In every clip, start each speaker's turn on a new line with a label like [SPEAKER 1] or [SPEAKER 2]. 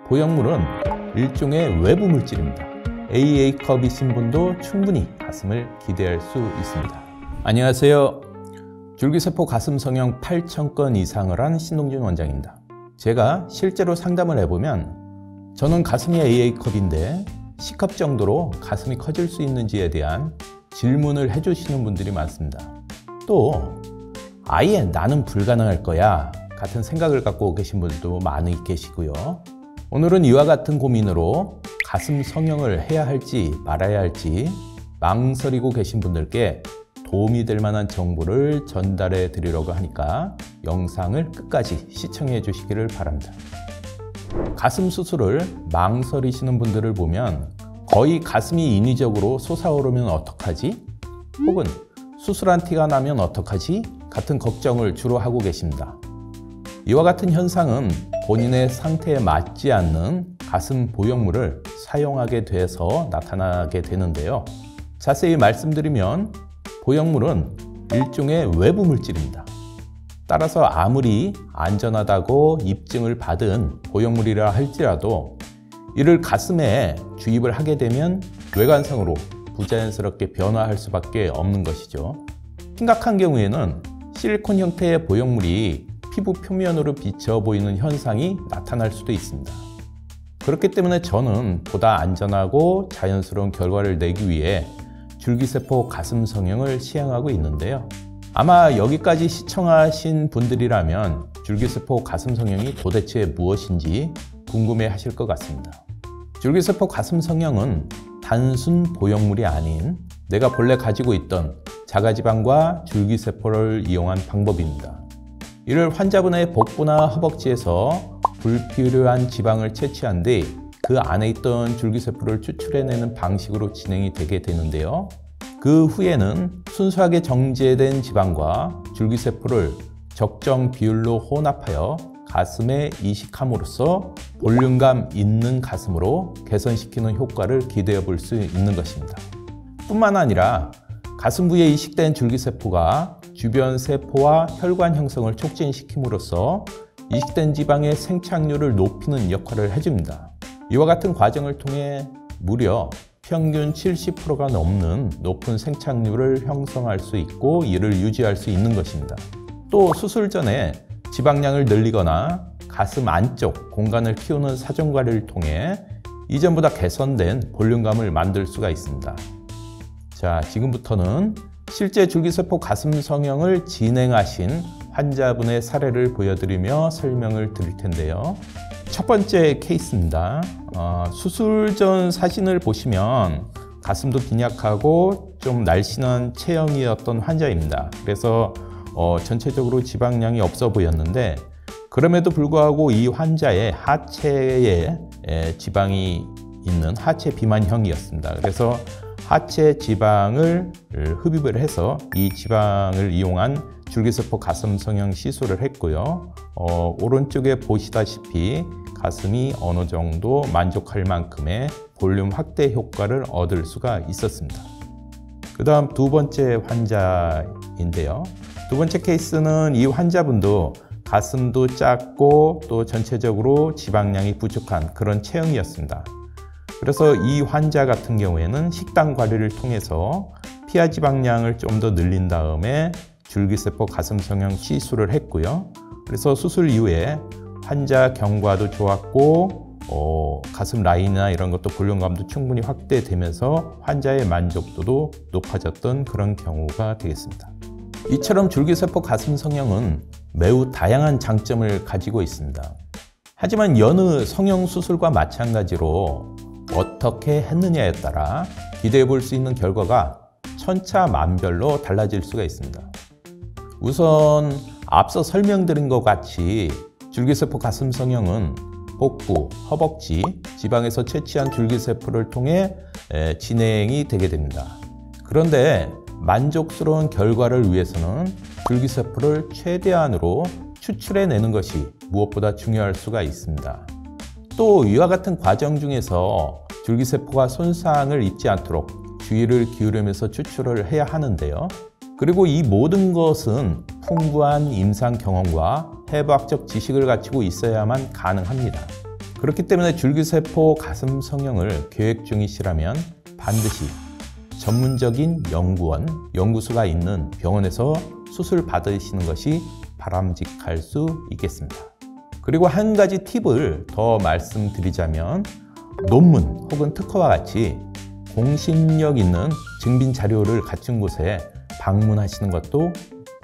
[SPEAKER 1] 보형물은 일종의 외부 물질입니다. AA컵이신 분도 충분히 가슴을 기대할 수 있습니다. 안녕하세요. 줄기세포 가슴 성형 8,000건 이상을 한 신동준 원장입니다. 제가 실제로 상담을 해보면 저는 가슴이 AA컵인데 C컵 정도로 가슴이 커질 수 있는지에 대한 질문을 해주시는 분들이 많습니다. 또 아예 나는 불가능할 거야 같은 생각을 갖고 계신 분들도 많이 계시고요. 오늘은 이와 같은 고민으로 가슴 성형을 해야 할지 말아야 할지 망설이고 계신 분들께 도움이 될 만한 정보를 전달해 드리려고 하니까 영상을 끝까지 시청해 주시기를 바랍니다. 가슴 수술을 망설이시는 분들을 보면 거의 가슴이 인위적으로 솟아오르면 어떡하지? 혹은 수술한 티가 나면 어떡하지? 같은 걱정을 주로 하고 계십니다. 이와 같은 현상은 본인의 상태에 맞지 않는 가슴 보형물을 사용하게 돼서 나타나게 되는데요. 자세히 말씀드리면 보형물은 일종의 외부 물질입니다. 따라서 아무리 안전하다고 입증을 받은 보형물이라 할지라도 이를 가슴에 주입을 하게 되면 외관상으로 부자연스럽게 변화할 수밖에 없는 것이죠. 심각한 경우에는 실리콘 형태의 보형물이 피부 표면으로 비쳐 보이는 현상이 나타날 수도 있습니다. 그렇기 때문에 저는 보다 안전하고 자연스러운 결과를 내기 위해 줄기세포 가슴 성형을 시행하고 있는데요. 아마 여기까지 시청하신 분들이라면 줄기세포 가슴 성형이 도대체 무엇인지 궁금해 하실 것 같습니다. 줄기세포 가슴 성형은 단순 보형물이 아닌 내가 본래 가지고 있던 자가지방과 줄기세포를 이용한 방법입니다. 이를 환자분의 복부나 허벅지에서 불필요한 지방을 채취한 뒤 그 안에 있던 줄기세포를 추출해내는 방식으로 진행이 되게 되는데요. 그 후에는 순수하게 정제된 지방과 줄기세포를 적정 비율로 혼합하여 가슴에 이식함으로써 볼륨감 있는 가슴으로 개선시키는 효과를 기대해 볼 수 있는 것입니다. 뿐만 아니라 가슴 부위에 이식된 줄기세포가 주변 세포와 혈관 형성을 촉진시킴으로써 이식된 지방의 생착률을 높이는 역할을 해줍니다. 이와 같은 과정을 통해 무려 평균 70%가 넘는 높은 생착률을 형성할 수 있고 이를 유지할 수 있는 것입니다. 또 수술 전에 지방량을 늘리거나 가슴 안쪽 공간을 키우는 사정관리를 통해 이전보다 개선된 볼륨감을 만들 수가 있습니다. 자, 지금부터는 실제 줄기세포 가슴 성형을 진행하신 환자분의 사례를 보여드리며 설명을 드릴 텐데요. 첫 번째 케이스입니다. 수술 전 사진을 보시면 가슴도 빈약하고 좀 날씬한 체형이었던 환자입니다. 그래서 전체적으로 지방량이 없어 보였는데 그럼에도 불구하고 이 환자의 하체에 지방이 있는 하체 비만형이었습니다. 그래서 하체 지방을 흡입을 해서 이 지방을 이용한 줄기세포 가슴 성형 시술을 했고요. 오른쪽에 보시다시피 가슴이 어느 정도 만족할 만큼의 볼륨 확대 효과를 얻을 수가 있었습니다. 그 다음 두 번째 환자인데요. 두 번째 케이스는 이 환자분도 가슴도 작고 또 전체적으로 지방량이 부족한 그런 체형이었습니다. 그래서 이 환자 같은 경우에는 식단 관리를 통해서 피하 지방량을 좀 더 늘린 다음에 줄기세포 가슴 성형 시술을 했고요. 그래서 수술 이후에 환자 경과도 좋았고 가슴 라인이나 이런 것도 볼륨감도 충분히 확대되면서 환자의 만족도도 높아졌던 그런 경우가 되겠습니다. 이처럼 줄기세포 가슴 성형은 매우 다양한 장점을 가지고 있습니다. 하지만 여느 성형 수술과 마찬가지로 어떻게 했느냐에 따라 기대해 볼 수 있는 결과가 천차만별로 달라질 수가 있습니다. 우선 앞서 설명드린 것 같이 줄기세포 가슴 성형은 복부, 허벅지, 지방에서 채취한 줄기세포를 통해 진행이 되게 됩니다. 그런데 만족스러운 결과를 위해서는 줄기세포를 최대한으로 추출해내는 것이 무엇보다 중요할 수가 있습니다. 또 이와 같은 과정 중에서 줄기세포가 손상을 입지 않도록 주의를 기울이면서 추출을 해야 하는데요. 그리고 이 모든 것은 풍부한 임상 경험과 해부학적 지식을 갖추고 있어야만 가능합니다. 그렇기 때문에 줄기세포 가슴 성형을 계획 중이시라면 반드시 전문적인 연구원, 연구소가 있는 병원에서 수술 받으시는 것이 바람직할 수 있겠습니다. 그리고 한 가지 팁을 더 말씀드리자면 논문 혹은 특허와 같이 공신력 있는 증빙 자료를 갖춘 곳에 방문하시는 것도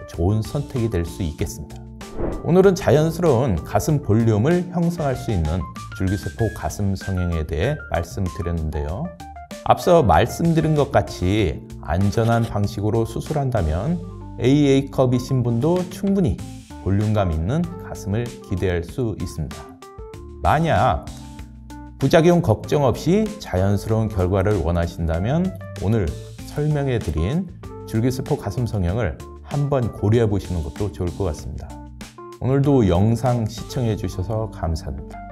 [SPEAKER 1] 좋은 선택이 될 수 있겠습니다. 오늘은 자연스러운 가슴 볼륨을 형성할 수 있는 줄기세포 가슴 성형에 대해 말씀드렸는데요. 앞서 말씀드린 것 같이 안전한 방식으로 수술한다면 AA컵이신 분도 충분히 볼륨감 있는 가슴을 기대할 수 있습니다. 만약 부작용 걱정 없이 자연스러운 결과를 원하신다면 오늘 설명해드린 줄기세포 가슴 성형을 한번 고려해 보시는 것도 좋을 것 같습니다. 오늘도 영상 시청해 주셔서 감사합니다.